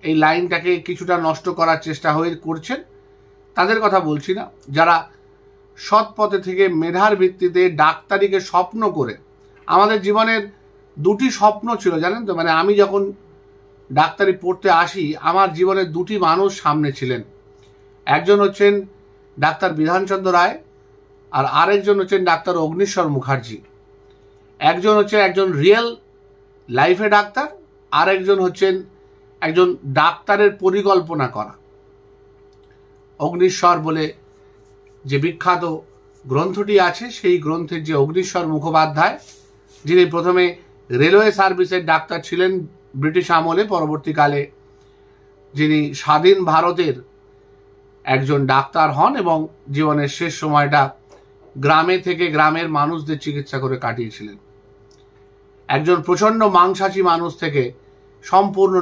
এই লাইনটাকে কিছুটা নষ্ট করার চেষ্টা করছেন, তাদের কথা বলছি না। যারা সৎ পথে থেকে মেধার ভিত্তিতে ডাক্তারিকে স্বপ্ন করে, আমাদের জীবনের দুটি স্বপ্ন ছিল জানেন তো, মানে আমি যখন ডাক্তারি পড়তে আসি আমার জীবনে দুটি মানুষ সামনে ছিলেন। একজন হচ্ছেন ডাক্তার বিধানচন্দ্র রায় আর আরেকজন হচ্ছেন ডাক্তার অগ্নিশ্বর মুখার্জি। একজন হচ্ছেন একজন রিয়েল লাইফে ডাক্তার, আর একজন হচ্ছেন একজন ডাক্তারের পরিকল্পনা করা। অগ্নিশ্বর বলে যে বিখ্যাত গ্রন্থটি আছে, সেই গ্রন্থের যে অগ্নিশ্বর মুখোপাধ্যায়, যিনি প্রথমে রেলওয়ে সার্ভিসের ডাক্তার ছিলেন ব্রিটিশ আমলে, পরবর্তীকালে যিনি স্বাধীন ভারতের একজন ডাক্তার হন এবং জীবনের শেষ সময়টা গ্রামে থেকে গ্রামের মানুষদের চিকিৎসা করে কাটিয়েছিলেন। একজন প্রচণ্ড মাংসাশী মানুষ থেকে সম্পূর্ণ